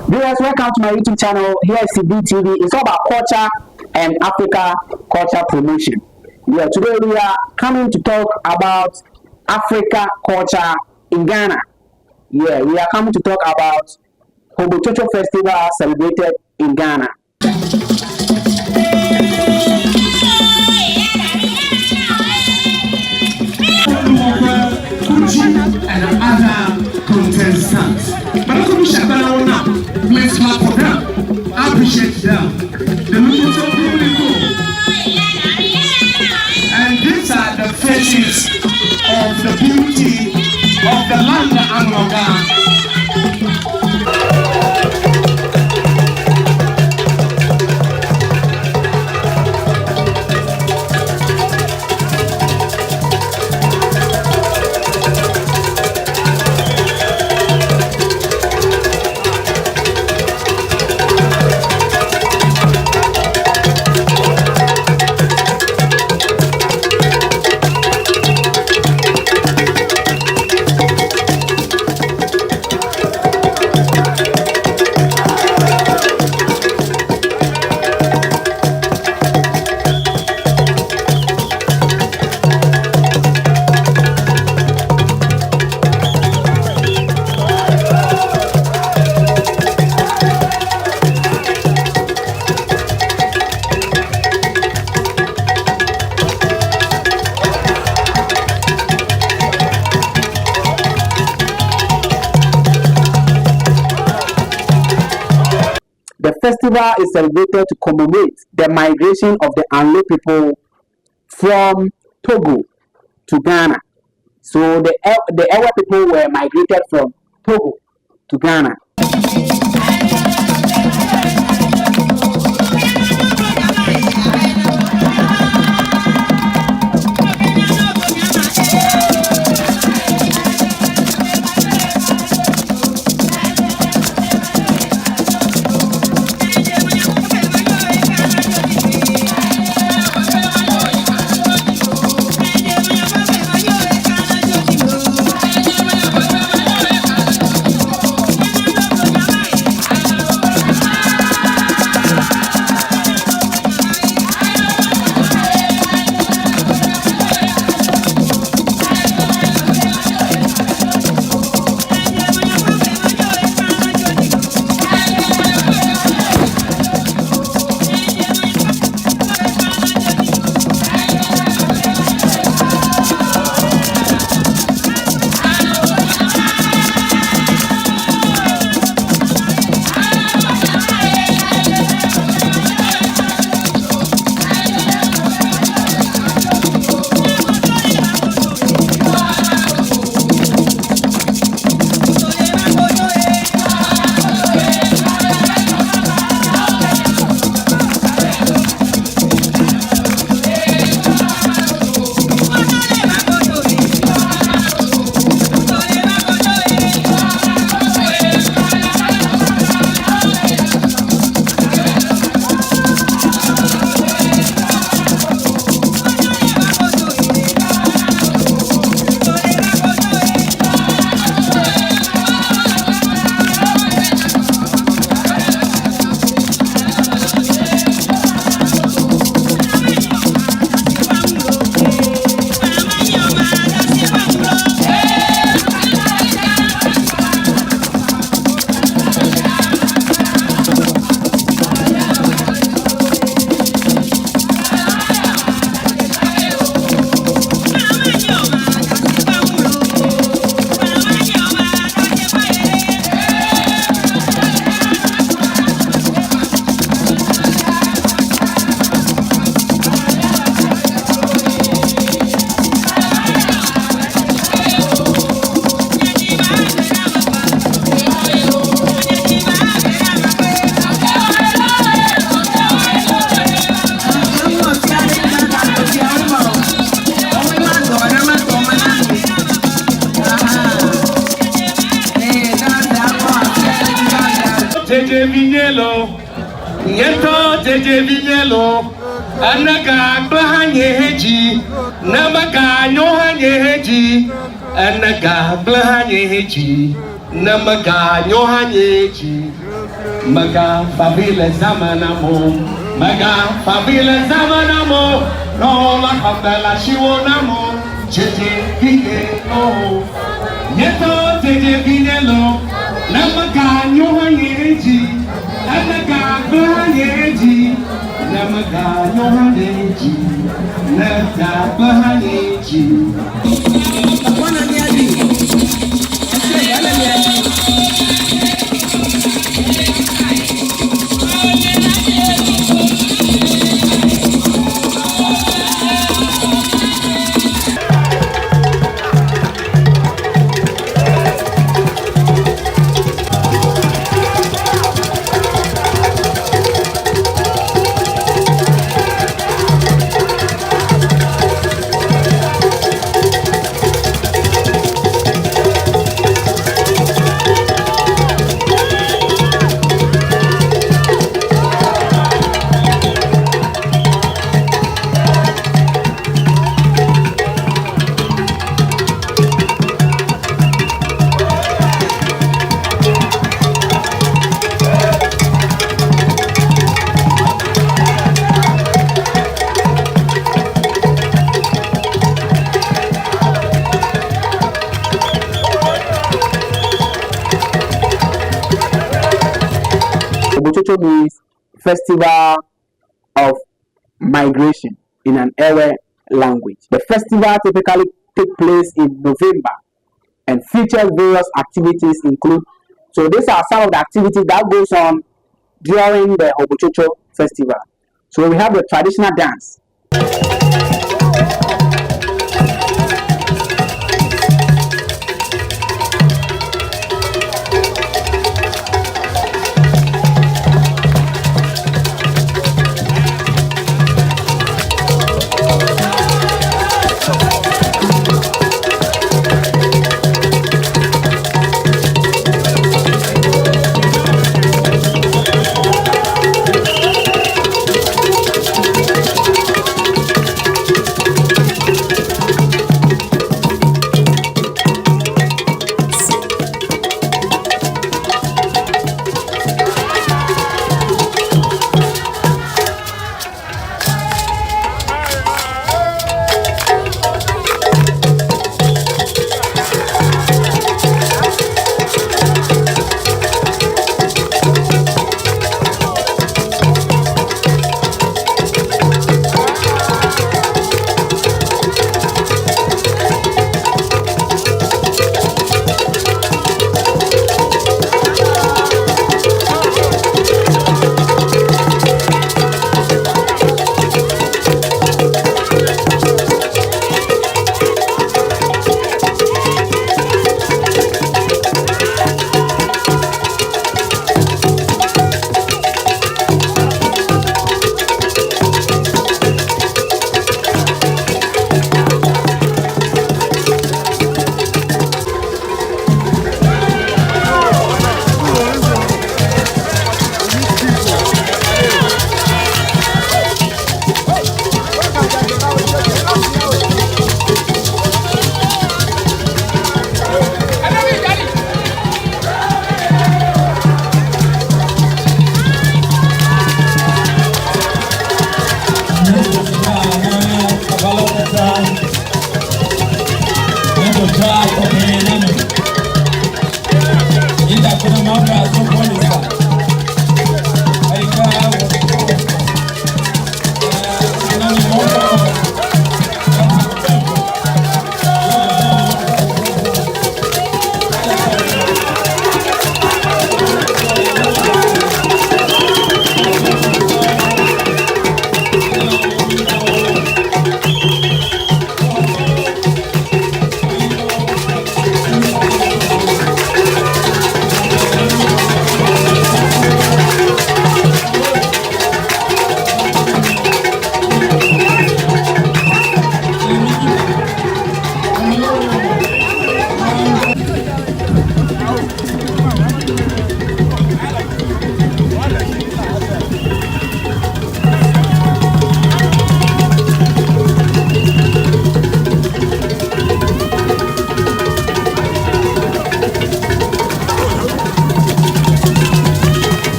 Viewers, welcome to my YouTube channel. Here is CBTV. It's all about culture and Africa culture promotion. Yeah, today we are coming to talk about Africa culture in Ghana. Yeah, we are coming to talk about Hogbetsotso festival celebrated in Ghana. And other contestants. But I couldn't shut down now. Let's clap for them. I appreciate them. The look so beautiful. And these are the faces of the beauty of the land of Ghana. The festival is celebrated to commemorate the migration of the Anglo people from Togo to Ghana. So the Ewa people were migrated from Togo to Ghana. Jeje Vinyelo, Yeto Jeje Vinyelo, Anaga Blahanye Heji, Namaga Nyohanye Heji, Anaga Blahanye Heji, Namaga Nyohanye Heji. Maga favile zamanamo, maga favile zamanamo, no la kabela shiwonamo, cheje kinelo, nyeto cheje kinelo, namaga nyohanyeji, namaga bahanyeji, namaga nyohanyeji, namaga bahanyeji. Hogbetsotso means festival of migration in an Ewe language. The festival typically takes place in November and features various activities include. So these are some of the activities that goes on during the Hogbetsotso festival. So we have the traditional dance.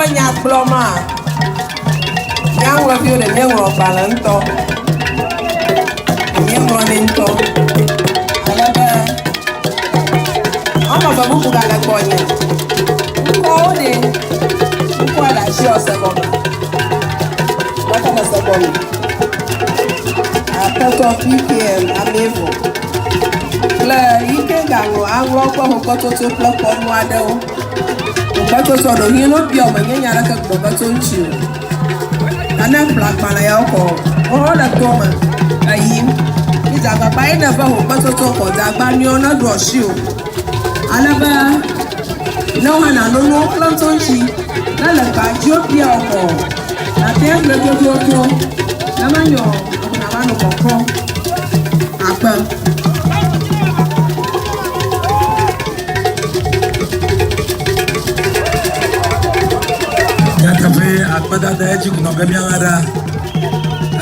anya bloma. Yang review the name of Balanto. Name running to. I'm a babu gala boy. Call it. Call a show second. What am I second? A photo of PPM, I'm able. You can go and walk on Hogbetsotso block on Wado. Hogbetsotso, you know, be a man, you're like a Hogbetsotso. And then black man, I alcohol. All that woman, I him. It's a buy never Hogbetsotso for that banyo not rush you. I never no one, I don't know, Plantonchi. Not like I joke the alcohol. I can't let you go. Namanyo, I'm a man of Apple. Cafe akpada da eji kuno be miara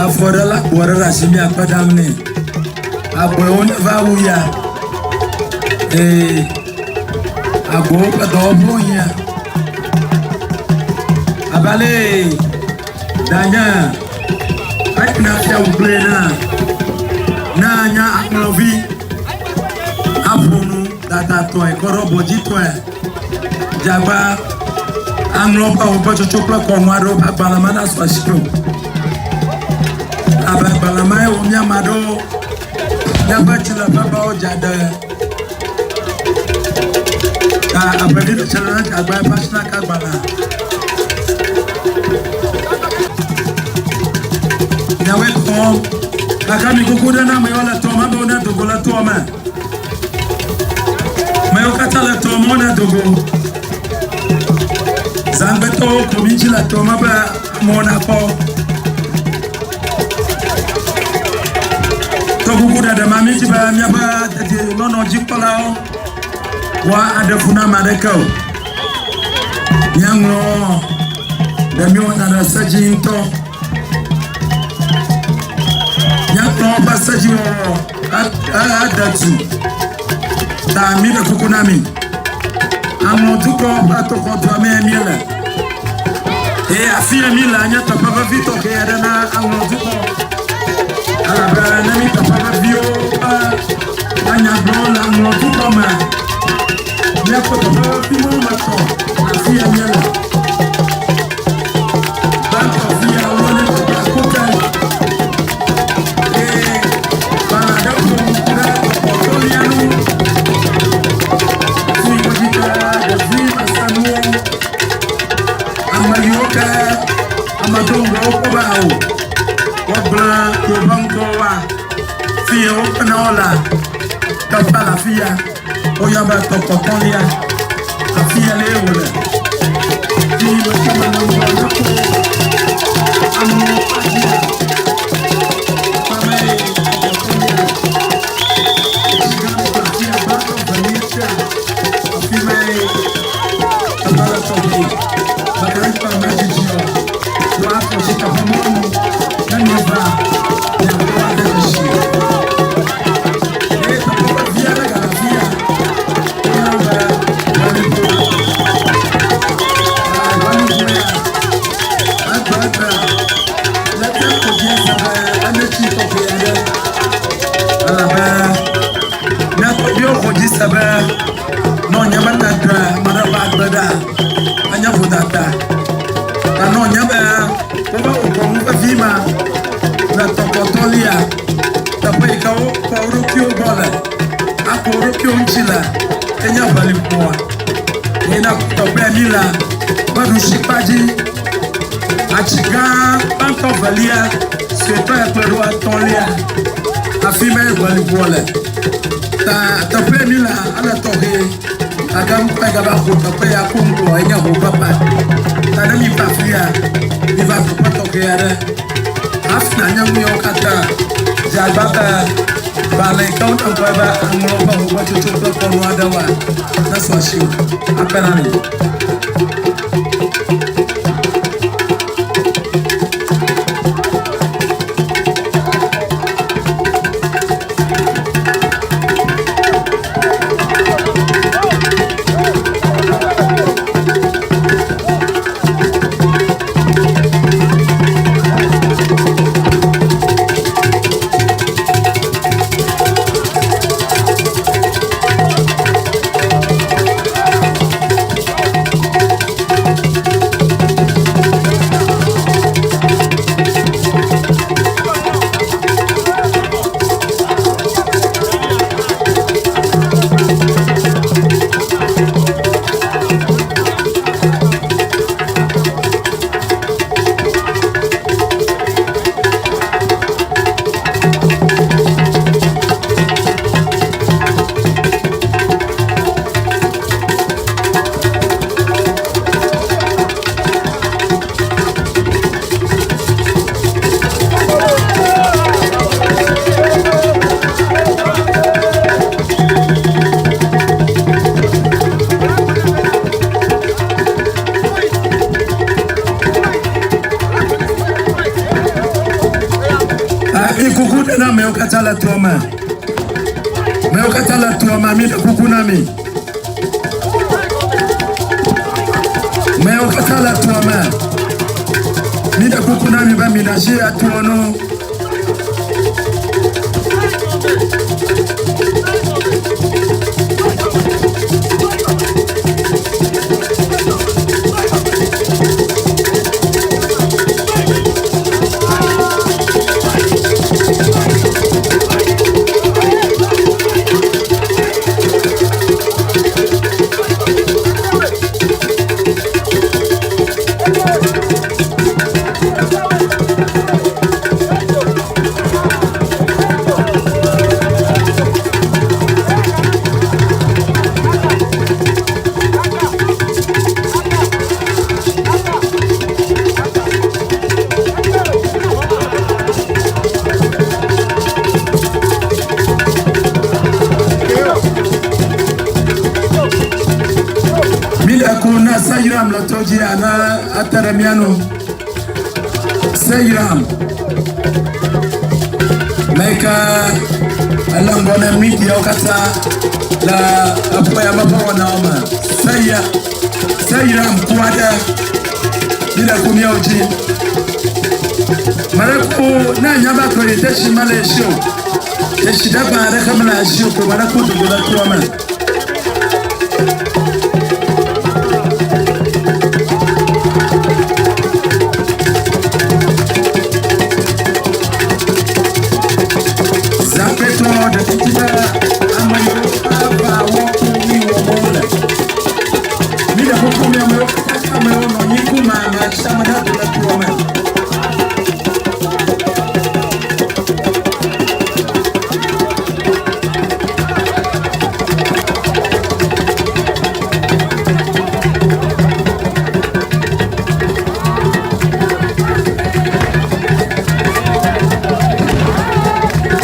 afora la bora la simi akpada mne abo on va uya abo ka do bonya abale danya akna fia ublena na nya aknovi afunu data to e korobo jitwe jaba Anglopa Hogbetsotso Komado Balamana Swashiko Abalamai Unyamado Yabatila Baba Jada Abadi Challenge Abba Pasna Kabala Yawe Tom Akami Kukudana Mayola Toma Bona Dogola Toma Mayokatala Tomona Dogo Zangbeto kominji la toma ba Monaco. Tokukuda de mamiti ba miaba de nono jipolao wa adefuna madeko. Nyanglo de miona na sajinto. Nyanglo ba sajio adatu. Ta mi de kukunami. Amo duko bato kontra me miela afia mila nya papa vito ke adana amo duko ala bra na mi papa vio anya bro amo duko ma nya papa vio mato afia miela banko via wole kota bana dako kura portoliano Amadongo okobao wabla yobangowa fio panola kapala fia oyaba tokotolia afia lewola fio kama nongo lako amu patia pame tokotolia sigamo afia bato valencia afime kapala toki bakarika majijio Wako sika pamono Nanyova Nyakoa deshi Tapoka via na garafia Oyawa Walipo Walipo Adbata Lete kujia sabe Anechi toke yade Alaba Nyako bio kuji sabe No nyamata dra Maraba adbada Anyafu data Ano nyaba Oba ukomuka vima Na tokotolia Tapa ikao kwa urukio bola Ako urukio nchila Kenya valimpoa Nina kutopea nila Badu shipaji Achiga Banko valia Sepa ya kwerua tolia Afime valimpoa Topea nila Ala tohe Agampa gabako topea kungo Enya hupapa Tadami pafia Iva kupato kere Afna nyangu yokata Jabaka Bale kaun ampaba Anglopa Hogbetsotso kono adawa Naswa shiu Apenani kuda na me okatala tuoma. Me okatala tuoma mi da kukuna mi. Me okatala tuoma. Mi da kukuna mi ba mi da shi atuono. Sayram la toji ana ataramiano Sayram Meka alangona media okata la apoya mapo na oma Sayram kuada bila kumia uji Marako na nyaba ko teshi male show teshi daba reka mala show ko marako dogola tuama Zangbeto de titiba amayo aba woku ni womola. Mida hukumi amayo kaka amayo no yiku mama shamana dola tuoma.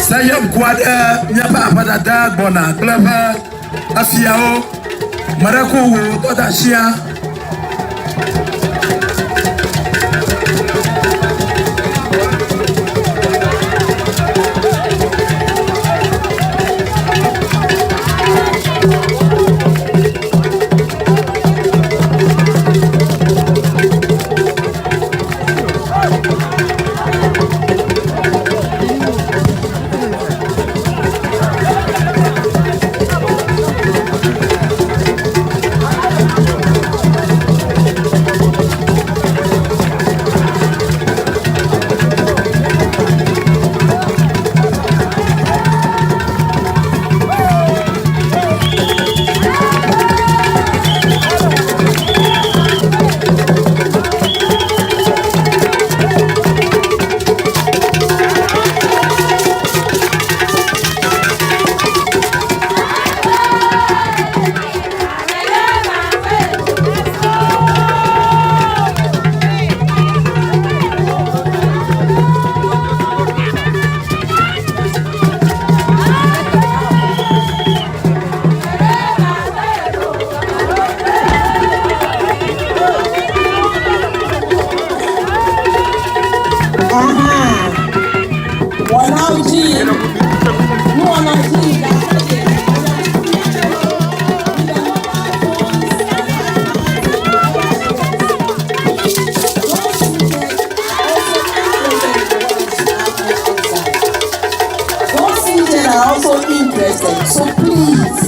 Sayam kuada nyapa pada dag bona klaba afiao marako wo toda shia So please,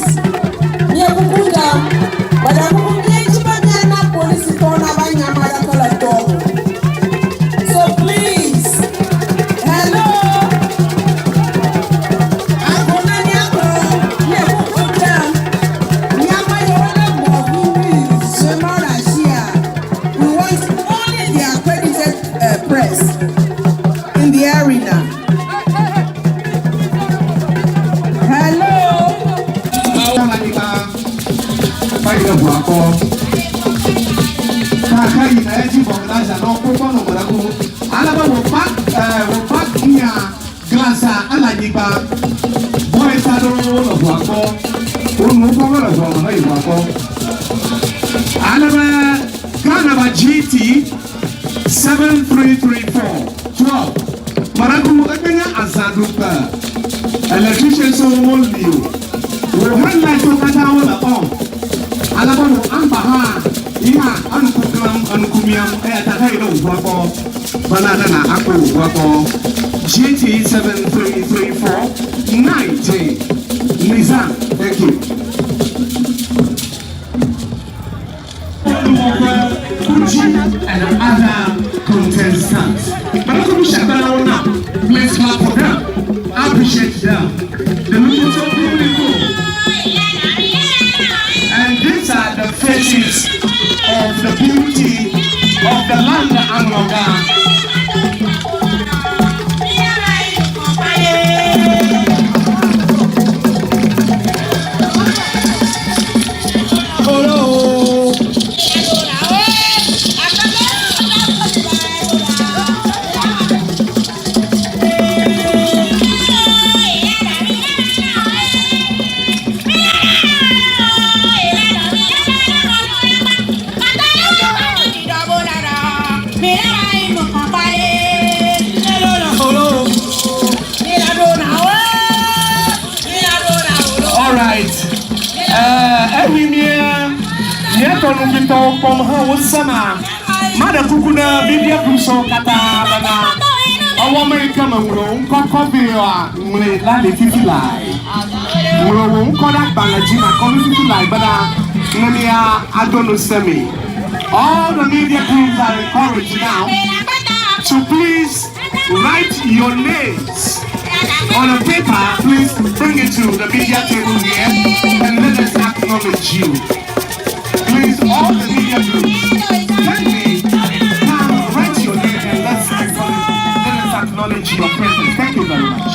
GT 7334 12 Baraku Ekenya Azaduka. Electricians only. We had like to cut out on. Alabama Ambaha. Yeah, Anukumiam, Tahaino, Wako, Banana, Apple, Wako, GT 7334 90. Nizam, thank you. And other contestants. But I couldn't shut down now. Let's clap for them. I appreciate them. The look so beautiful. And these are the faces of the beauty of the land and Angola. Mada kukuna bibia kuso kata bana awo America mangro nko kobiwa mle la le fifilai mro nko da balajina ko fifilai bana ngania adono semi. All the media groups are encouraged now to please write your names on a paper. Please bring it to the media table here and let us acknowledge you. Please, all the media groups, kindly come write your name and let us acknowledge your presence. Thank you very much.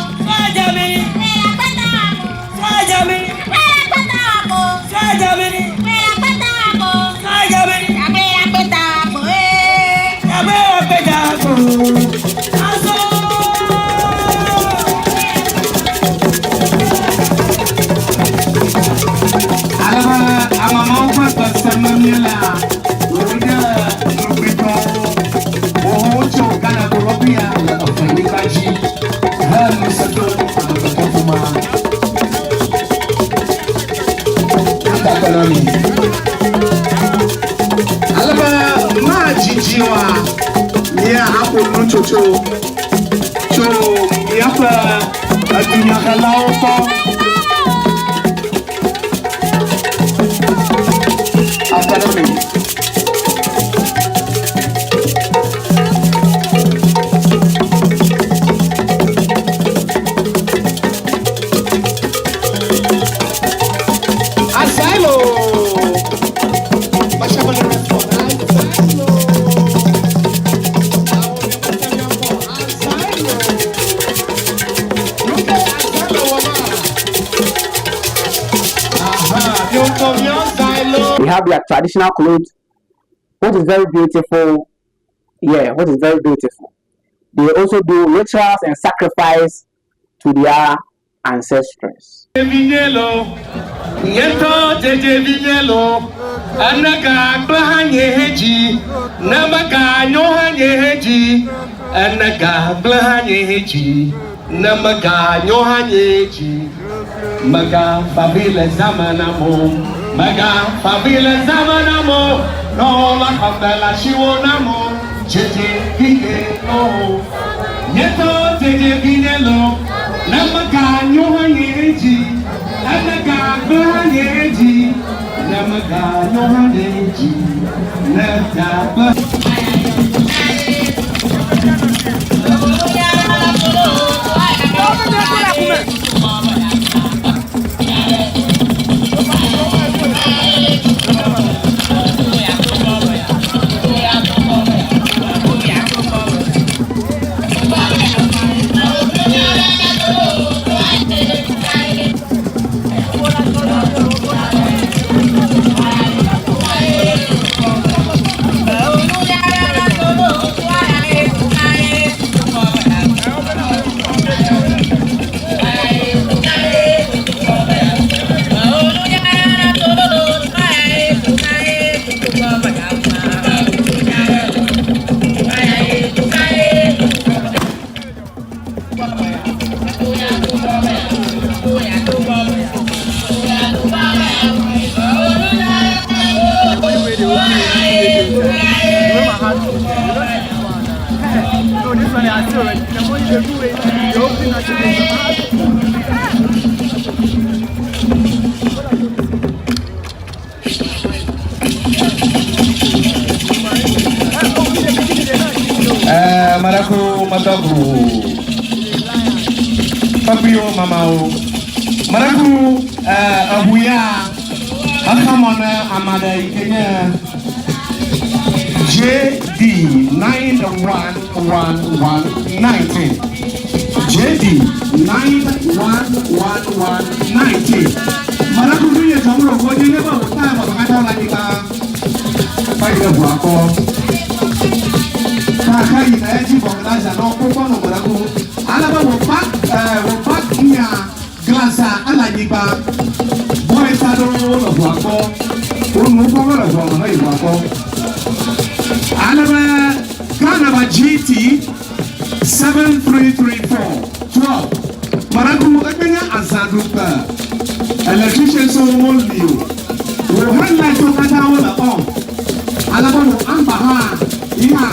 We have their traditional clothes, what is very beautiful. Yeah, what is very beautiful. They also do rituals and sacrifice to their ancestors. Maga fabile zamanamo, maga fabile zamanamo, no la kabela shiwonamo, jeje vinelo, yeto jeje vinelo, namaga nyohanyeji, namaga glanyeji, namaga nyohanyeji, namaga. this one I still right. The money they do it, they open Maraku mataku Papio mamao Maraku abuya Akamona amada Kenya JD 911119 JD 911119 Maraku dunia jamuro kwa jine ba utama bakata lanika Paida buako Kai na yaji bonglaza no ko no maraku alaba wo pak nya glasa ala niba boy sado no buako onu ko no no no buako alaba kana ba GT 7334 12 maraku akanya azaduka electrician so only wo hanna to kata wala on alaba no ambaha Ina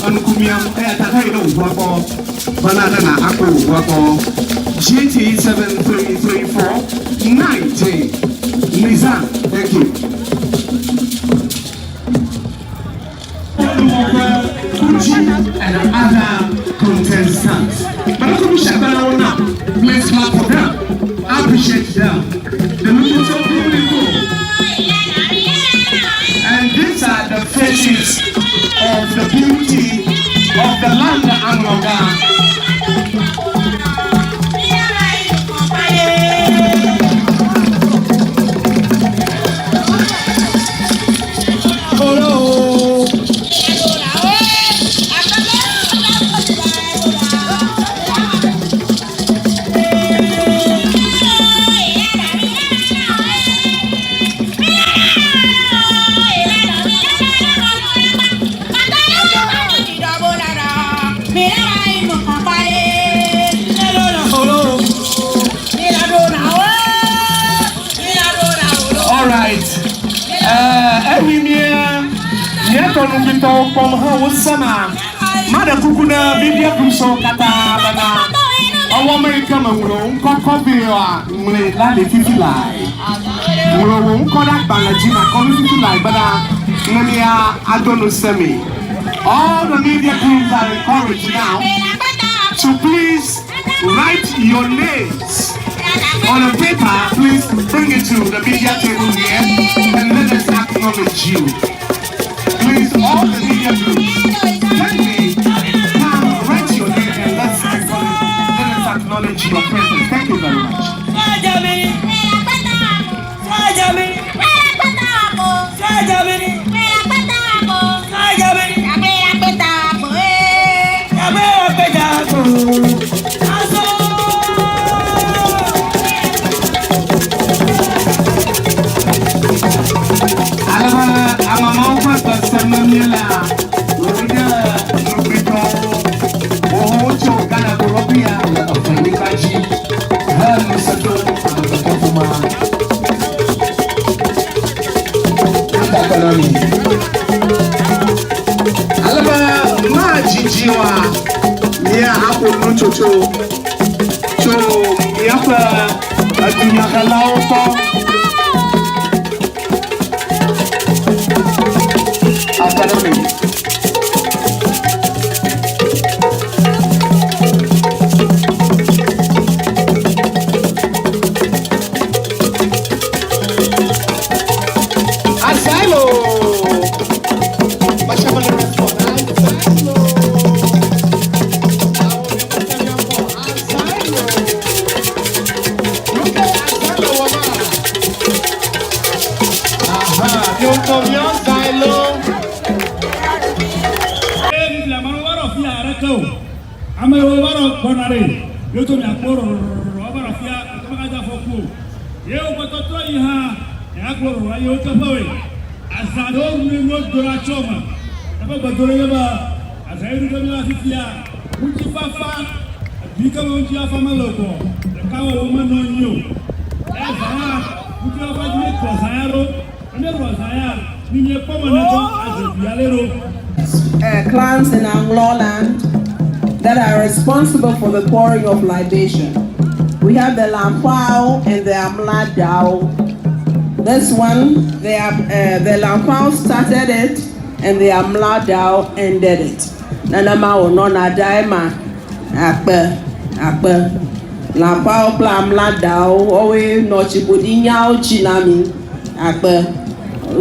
anukumiam takai no wako banana na ako wako GT 7334 90 Nizam, thank you. And other contestants. But I could shut down now. Let's clap for them. I appreciate them. They look so beautiful. And these are the faces of the beauty of the land Angola. Mada kukuna bibia kumso kata bana awo America mangro nkoko biwa mle la le fifilai mro nkoda balaji na ko fifilai bana nania adono semi. All the media crews are encouraged now to please write your names on a paper. Please bring it to the media table here and let us acknowledge you. Please, all the media groups, let me come write your name and let us acknowledge your presence. Thank you very much. clans in Anglo land that are responsible for the pouring of libation. We have the Lampao and the Amladao. This one, the Lampao started it and the Amladao ended it. Nanama o nona daima akpe Lampao pla Amladao owe no chibodinya o chinami akpe.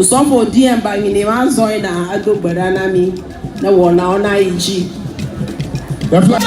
Some for DM banging him and Zoina Ado Badanami, the one now Naiji. Ama